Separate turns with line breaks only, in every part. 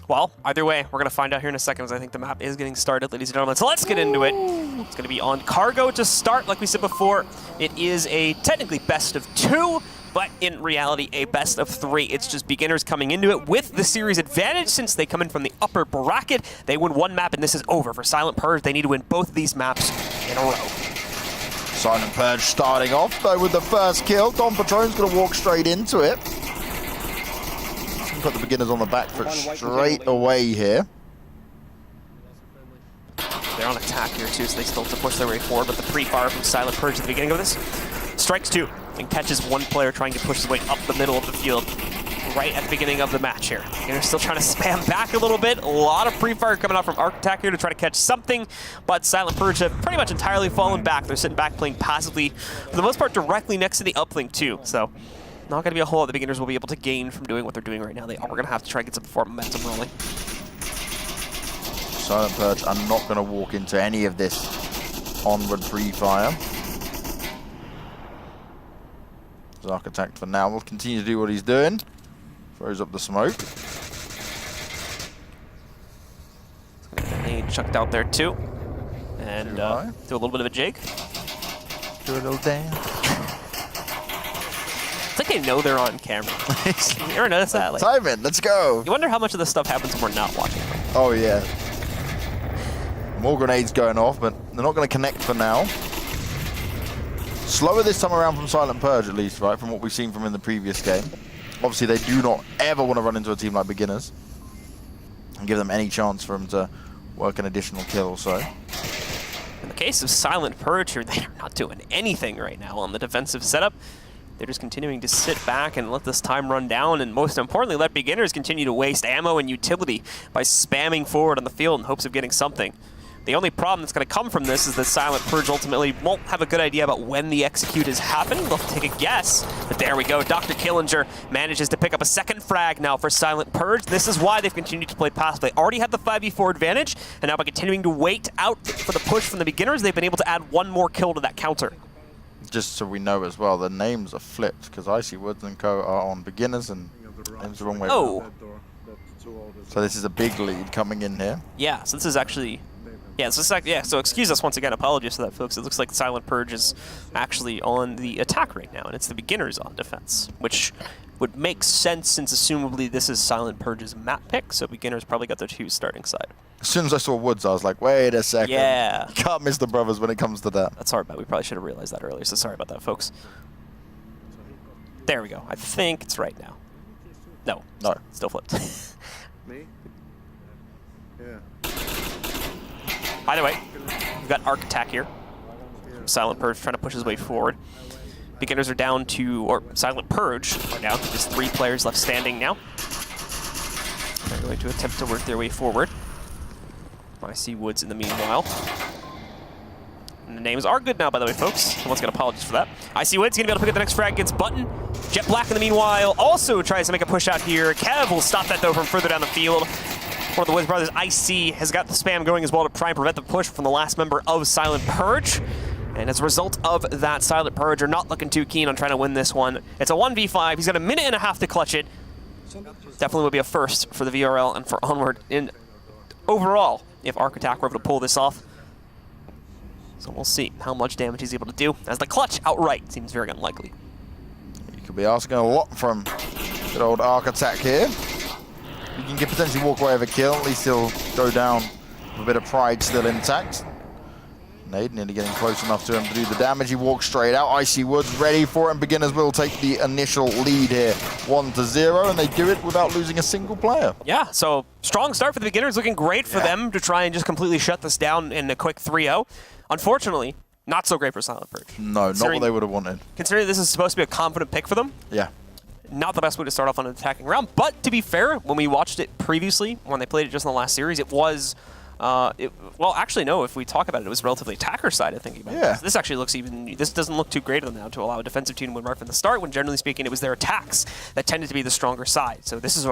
Well, either way, we're going to find out here in a second, as I think the map is getting started, ladies and gentlemen. So let's get into it. It's going to be on Cargo to start. Like we said before, it is a technically best of 2, but in reality, a best of 3. It's just beginners coming into it with the series advantage since they come in from the upper bracket. They win one map, and this is over. For Silent Purge, they need to win both of these maps in a row.
Silent Purge starting off, though, with the first kill. Don Patron's going to walk straight into it. Put the beginners on the back foot straight away here.
They're on attack here too, so they still have to push their way forward, but the pre-fire from Silent Purge at the beginning of this strikes 2 and catches one player trying to push his way up the middle of the field right at the beginning of the match here. They're still trying to spam back a little bit. A lot of pre-fire coming out from Arc here to try to catch something, but Silent Purge have pretty much entirely fallen back. They're sitting back playing passively, for the most part directly next to the uplink too, so not going to be a whole lot the beginners will be able to gain from doing what they're doing right now. They are going to have to try and get some forward momentum rolling.
Silent Purge are not going to walk into any of this Onward pre-fire. Architect for now will continue to do what he's doing. Throws up the smoke.
Grenade chucked out there too. And do a little bit of a jig.
Do a little dance.
It's like they know they're on camera. You ever notice that? Like,
time it, let's go.
You wonder how much of this stuff happens when we're not watching.
Oh yeah. More grenades going off, but they're not going to connect for now. Slower this time around from Silent Purge, at least, right? From what we've seen from in the previous game. Obviously, they do not ever want to run into a team like beginners and give them any chance for them to work an additional kill or so.
In the case of Silent Purge here, they're not doing anything right now on the defensive setup. They're just continuing to sit back and let this time run down, and most importantly, let beginners continue to waste ammo and utility by spamming forward on the field in hopes of getting something. The only problem that's going to come from this is that Silent Purge ultimately won't have a good idea about when the execute is happening. They'll take a guess, but there we go. Dr. Killinger manages to pick up a second frag now for Silent Purge. This is why they've continued to play passive. They already had the 5v4 advantage, and now by continuing to wait out for the push from the beginners, they've been able to add one more kill to that counter.
Just so we know as well, the names are flipped because Icy Woods and Co are on beginners and names the wrong way.
Oh.
So this is a big lead coming in here.
Yeah, so this is actually... Yeah, so excuse us once again, apologies for that, folks. It looks like Silent Purge is actually on the attack right now, and it's the beginners on defense, which would make sense since assumably this is Silent Purge's map pick, so beginners probably got their 2 starting side.
As soon as I saw Woods, I was like, wait a second.
Yeah.
You can't miss the brothers when it comes to that.
That's hard, but we probably should have realized that earlier, so sorry about that, folks. There we go. I think it's right now. No, still flipped.
Me? Yeah.
Either way, we've got Arc Attack here. Silent Purge trying to push his way forward. Beginners are down to, or Silent Purge are down to just 3 players left standing now. They're going to attempt to work their way forward. I see Woods in the meanwhile. And the names are good now, by the way, folks. Someone's going to apologize for that. I see Woods going to be able to pick up the next frag against Button. Jet Black in the meanwhile also tries to make a push out here. Kev will stop that though from further down the field. One of the Woods brothers, IC, has got the spam going as well to try and prevent the push from the last member of Silent Purge. And as a result of that, Silent Purge are not looking too keen on trying to win this one. It's a 1v5. He's got a minute and a half to clutch it. Definitely would be a first for the VRL and for Onward in overall if Arc Attack were able to pull this off. So we'll see how much damage he's able to do, as the clutch outright seems very unlikely.
You could be asking a lot from good old Arc Attack here. You can potentially walk away with a kill, at least he'll go down with a bit of pride still intact. Nade nearly getting close enough to him to do the damage. He walks straight out. Icy Woods ready for it, and beginners will take the initial lead here, 1-0, and they do it without losing a single player.
Yeah, so strong start for the beginners, looking great for them to try and just completely shut this down in a quick 3-0. Unfortunately, not so great for Silent Purge.
No, not what they would have wanted.
Considering this is supposed to be a confident pick for them.
Yeah.
Not the best way to start off on an attacking round, but to be fair, when we watched it previously, when they played it just in the last series, it was, well, actually, no, if we talk about it, it was relatively attacker side, I think.
Yeah.
This actually looks this doesn't look too great of them now to allow a defensive team to win right from the start, when generally speaking, it was their attacks that tended to be the stronger side. So this is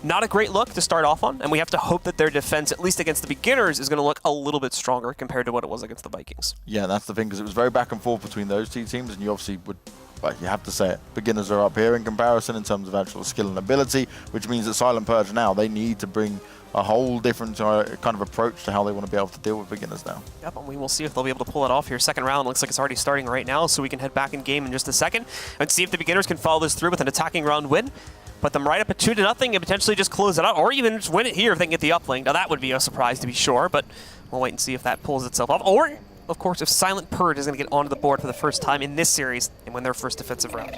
not a great look to start off on, and we have to hope that their defense, at least against the beginners, is going to look a little bit stronger compared to what it was against the Vikings.
Yeah, that's the thing, because it was very back and forth between those 2 teams, and you obviously would but you have to say it. Beginners are up here in comparison in terms of actual skill and ability, which means that Silent Purge now, they need to bring a whole different kind of approach to how they want to be able to deal with beginners now.
Yep, and we will see if they'll be able to pull it off here. Second round looks like it's already starting right now, so we can head back in game in just a second and see if the beginners can follow this through with an attacking round win. Put them right up at 2-0 and potentially just close it out, or even just win it here if they can get the uplink. Now that would be a surprise to be sure, but we'll wait and see if that pulls itself off. Or, of course, if Silent Purge is going to get onto the board for the first time in this series and win their first defensive round.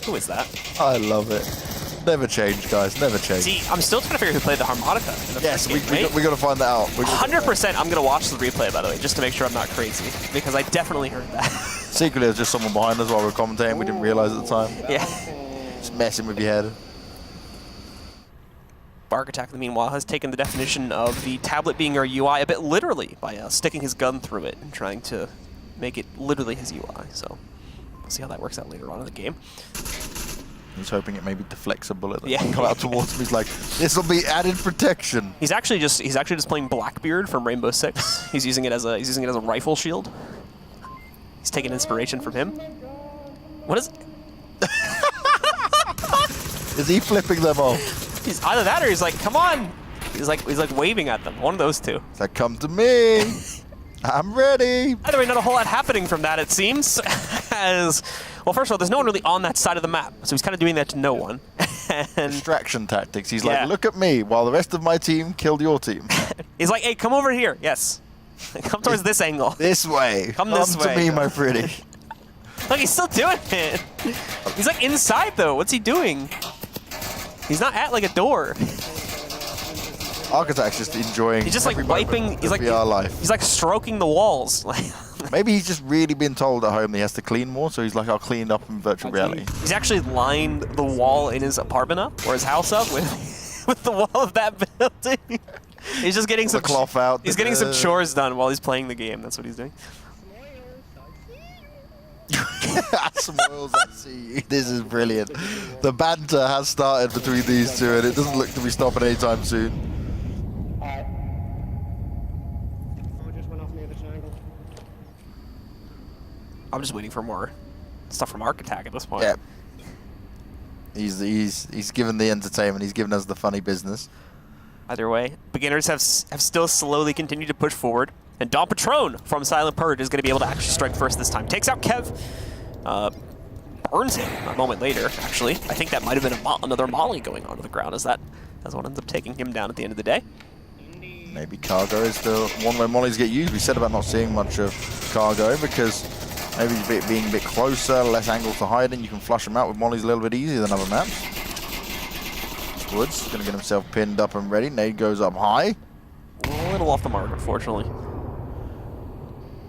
Who is that?
I love it. Never change, guys. Never change.
See, I'm still trying to figure out who played the harmonica. In the
Yes,
first game,
we got to find that out.
100% I'm going to watch the replay, by the way, just to make sure I'm not crazy, because I definitely heard that.
Secretly, there's just someone behind us while we're commentating. We didn't realize at the time.
Yeah.
Just messing with your head.
Bark Attack, meanwhile, has taken the definition of the tablet being our UI a bit literally by sticking his gun through it and trying to make it literally his UI. So we'll see how that works out later on in the game.
He's hoping it maybe deflects a bullet that
Yeah.
might come out towards him. He's like, this will be added protection.
He's actually just playing Blackbeard from Rainbow Six. He's using it as a rifle shield. He's taking inspiration from him. What is?
Is he flipping them off?
He's either that or he's like, come on. He's like waving at them. One of those two.
He's like, come to me. I'm ready.
Either way, not a whole lot happening from that, it seems. As well, first of all, there's no one really on that side of the map, so he's kind of doing that to no one. And
Distraction tactics. He's
Yeah.
like, look at me while the rest of my team killed your team.
he's like, hey, come over here. Yes. Come towards this angle.
This way.
Come this
to
way.
me, my pretty.
Look, he's still doing it. He's like inside though. What's he doing? He's not at like a door.
Architect's just enjoying.
He's just like
every
wiping.
moment
He's
of
like
VR life.
He's like stroking the walls.
Maybe he's just really been told at home that he has to clean more, so he's like, I'll clean up in virtual reality.
He's actually lined the wall in his apartment up or his house up with the wall of that building. He's just getting some
cloth out.
He's getting some chores done while he's playing the game. That's what he's doing.
Smoils, I see you. This is brilliant. The banter has started between these two, and it doesn't look to be stopping anytime soon.
I'm just waiting for more stuff from Arc Attack at this point.
Yeah. He's given the entertainment. He's given us the funny business.
Either way, beginners have still slowly continued to push forward, and Don Patron from Silent Purge is going to be able to actually strike first this time. Takes out Kev, burns him a moment later, actually. I think that might have been another molly going onto the ground as what ends up taking him down at the end of the day.
Maybe Cargo is the one where mollies get used. We said about not seeing much of Cargo because maybe being a bit closer, less angles to hide in. You can flush them out with mollies a little bit easier than other maps. Woods going to get himself pinned up and ready. Nade goes up high.
A little off the mark, unfortunately.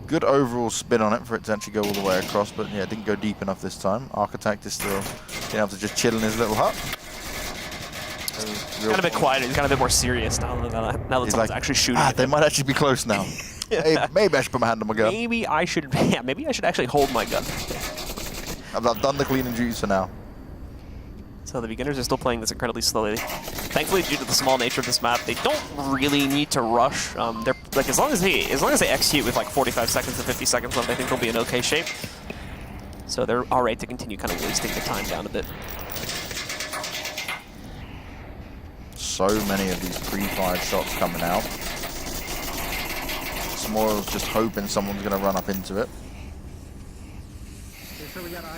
Good overall spin on it for it to actually go all the way across, but yeah, it didn't go deep enough this time. Architect is still being able to just chill in his little hut.
He's got a bit quieter. He's got a bit more serious now that someone's
like,
actually shooting.
They might actually be close now. Hey, maybe I should put my hand on my gun.
Maybe I should actually hold my gun.
I've done the cleaning duties for now.
So the beginners are still playing this incredibly slowly. Thankfully, due to the small nature of this map, they don't really need to rush. They're like as long as they execute with like 45 seconds to 50 seconds left, I think they'll be in okay shape. So they're all right to continue kind of wasting the time down a bit.
So many of these pre-fired shots coming out. Smoil's just hoping someone's going to run up into it.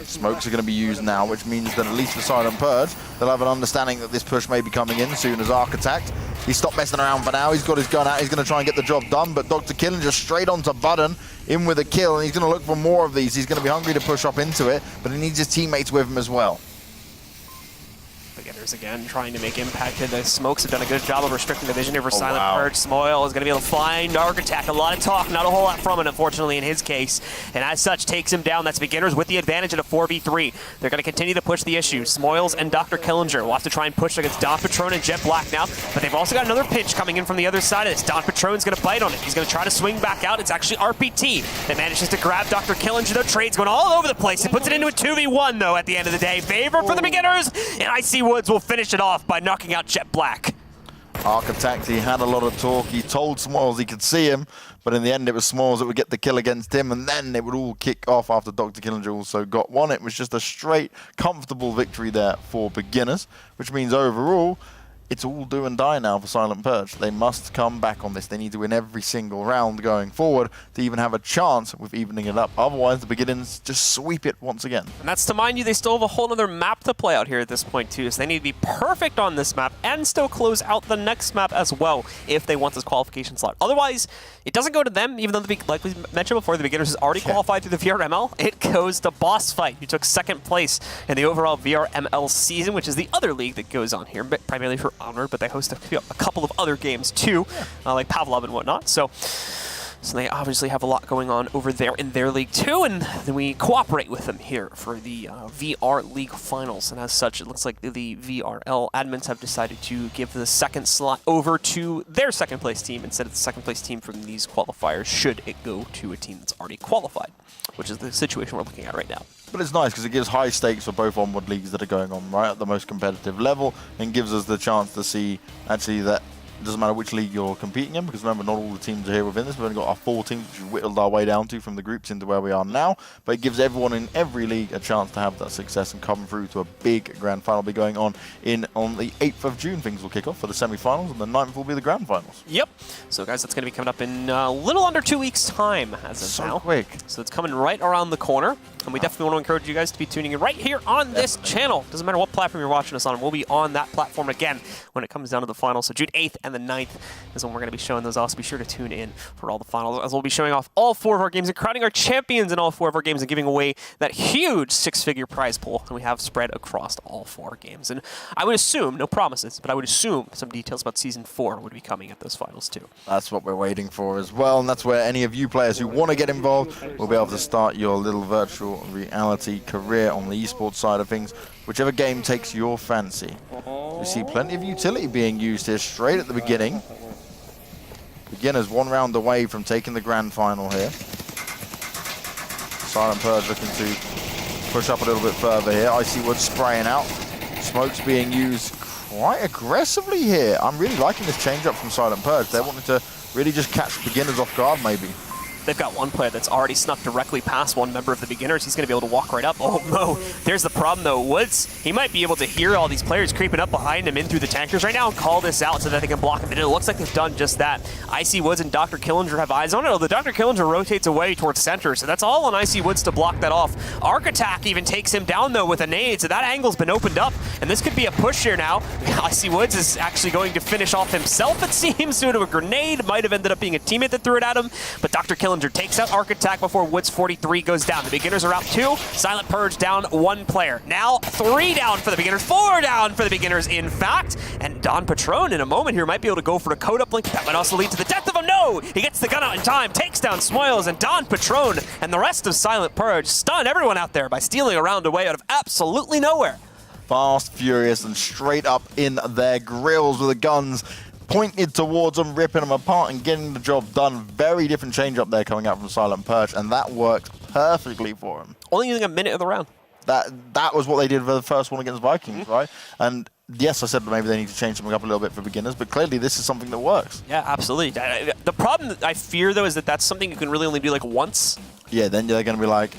Smokes are going to be used now, which means that at least for Silent Purge, they'll have an understanding that this push may be coming in soon as Arc attacked. He's stopped messing around for now. He's got his gun out. He's going to try and get the job done, but Dr. Killen just straight onto Budden, in with a kill, and he's going to look for more of these. He's going to be hungry to push up into it, but he needs his teammates with him as well.
Beginners again trying to make impact. The Smokes have done a good job of restricting the vision here for Silent
wow.
Purge. Smoil is going to be able to find Arc Attack. A lot of talk, not a whole lot from it, unfortunately, in his case. And as such, takes him down. That's beginners with the advantage at a 4v3. They're going to continue to push the issue. Smoils and Dr. Killinger will have to try and push against Don Patron and Jet Black now. But they've also got another pinch coming in from the other side of this. Don Patron's going to bite on it. He's going to try to swing back out. It's actually RPT that manages to grab Dr. Killinger, though. Trade's going all over the place. It puts it into a 2v1, though, at the end of the day. Favor for the beginners, and Icy Woods will finish it off by knocking out Jet Black.
Arc attacked, he had a lot of talk. He told Smoils he could see him, but in the end it was Smoils that would get the kill against him, and then it would all kick off after Dr. Killinger also got one. It was just a straight, comfortable victory there for beginners, which means overall, it's all do and die now for Silent Purge. They must come back on this. They need to win every single round going forward to even have a chance with evening it up. Otherwise, the beginners just sweep it once again.
And that's to mind you, they still have a whole other map to play out here at this point too, so they need to be perfect on this map and still close out the next map as well if they want this qualification slot. Otherwise, it doesn't go to them, even though, like we mentioned before, the beginners has already qualified through the VRML. It goes to Boss Fight, who took second place in the overall VRML season, which is the other league that goes on here, but primarily for Onward, but they host a couple of other games too, like Pavlov and whatnot. So they obviously have a lot going on over there in their league too, and then we cooperate with them here for the VR League Finals. And as such, it looks like the VRL admins have decided to give the second slot over to their second place team instead of the second place team from these qualifiers, should it go to a team that's already qualified, which is the situation we're looking at right now.
But it's nice because it gives high stakes for both Onward leagues that are going on right at the most competitive level, and gives us the chance to see actually that it doesn't matter which league you're competing in, because remember, not all the teams are here within this. We've only got our 4 teams, which we've whittled our way down to from the groups into where we are now. But it gives everyone in every league a chance to have that success and come through to a big grand final. Be going on the 8th of June. Things will kick off for the semi-finals, and the 9th will be the grand finals.
Yep. So guys, that's going to be coming up in a little under 2 weeks' time as of now.
So quick.
So it's coming right around the corner. And we definitely want to encourage you guys to be tuning in right here on this channel. Doesn't matter what platform you're watching us on, we'll be on that platform again when it comes down to the finals. So June 8th and the 9th is when we're going to be showing those off. So be sure to tune in for all the finals, as we'll be showing off all 4 of our games and crowning our champions in all 4 of our games and giving away that huge 6-figure prize pool that we have spread across all 4 games. And I would assume, no promises, but I would assume some details about Season 4 would be coming at those finals too.
That's what we're waiting for as well, and that's where any of you players who want to get involved will be able to start your little virtual reality career on the esports side of things, whichever game takes your fancy. We see plenty of utility being used here straight at the beginning. Beginners 1 round away from taking the grand final here. Silent Purge looking to push up a little bit further here. ec.lip.se spraying out. Smoke's being used quite aggressively here. I'm really liking this change up from Silent Purge. They're wanting to really just catch beginners off guard maybe.
They've got one player that's already snuck directly past one member of the beginners. He's going to be able to walk right up. Oh, no. There's the problem, though. Woods, he might be able to hear all these players creeping up behind him in through the tankers right now and call this out so that they can block him. And it looks like they've done just that. Icy Woods and Dr. Killinger have eyes on it. The Dr. Killinger rotates away towards center, so that's all on Icy Woods to block that off. Arc Attack even takes him down, though, with a nade, so that angle's been opened up, and this could be a push here now. Icy Woods is actually going to finish off himself, it seems, due to a grenade. Might have ended up being a teammate that threw it at him, but Dr. Killinger takes out Arc Attack before Woods 43 goes down. The beginners are out 2. Silent Purge down 1 player. Now 3 down for the beginners. 4 down for the beginners, in fact. And Don Patron in a moment here might be able to go for a code uplink. That might also lead to the death of him. No! He gets the gun out in time, takes down Smoils, and Don Patron and the rest of Silent Purge stun everyone out there by stealing a round away out of absolutely nowhere.
Fast, furious, and straight up in their grills with the guns pointed towards them, ripping them apart and getting the job done. Very different change up there coming out from Silent Purge, and that works perfectly for him.
Only using a minute of the round.
That was what they did for the first one against Vikings, right? And yes, I said maybe they need to change something up a little bit for beginners, but clearly this is something that works.
Yeah, absolutely. The problem that I fear, though, is that that's something you can really only do like once.
Yeah, then they're going to be like,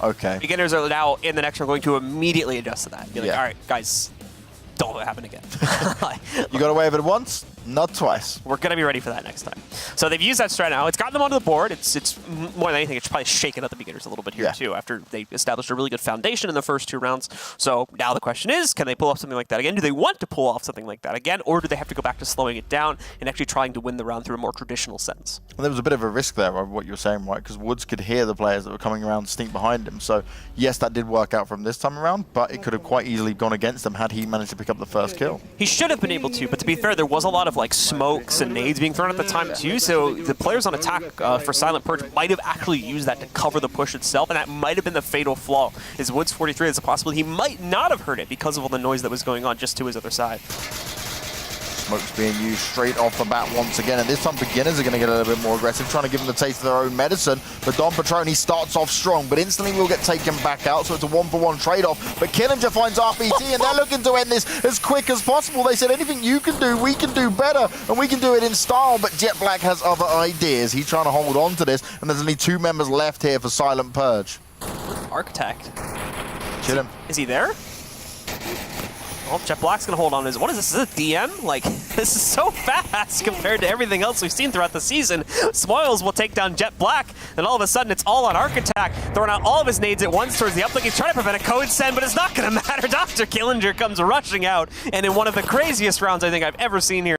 okay.
Beginners are now in the next round going to immediately adjust to that. Be like, all right, guys, don't let it happen again.
You got away with it once, not twice.
We're going to be ready for that next time. So they've used that strat now. It's gotten them onto the board. It's more than anything, it's probably shaken up the beginners a little bit here, too, after they established a really good foundation in the first 2 rounds. So now the question is, can they pull off something like that again? Do they want to pull off something like that again, or do they have to go back to slowing it down and actually trying to win the round through a more traditional sense?
Well, there was a bit of a risk there of what you were saying, right? Because Woods could hear the players that were coming around sneak behind him. So, yes, that did work out from this time around, but it could have quite easily gone against them had he managed to pick up the first kill.
He should have been able to, but to be fair, there was a lot of like smokes and nades being thrown at the time too, so the players on attack for Silent Purge might have actually used that to cover the push itself, and that might have been the fatal flaw. Is Woods 43, there's a possibility he might not have heard it because of all the noise that was going on just to his other side.
Smoke's being used straight off the bat once again, and this time beginners are going to get a little bit more aggressive, trying to give them the taste of their own medicine. But Don Petroni starts off strong, but instantly will get taken back out, so it's a 1-for-1 trade-off. But Killinger finds RPT, and they're looking to end this as quick as possible. They said, anything you can do, we can do better, and we can do it in style. But Jet Black has other ideas. He's trying to hold on to this, and there's only 2 members left here for Silent Purge.
Architect.
Chill him.
Is he there? Oh, Jet Black's gonna hold on to his. What is this? Is this a DM? Like, this is so fast compared to everything else we've seen throughout the season. Smoils will take down Jet Black, and all of a sudden it's all on Architect, throwing out all of his nades at once towards the uplink. He's trying to prevent a code send, but it's not gonna matter. Dr. Killinger comes rushing out, and in one of the craziest rounds I think I've ever seen here.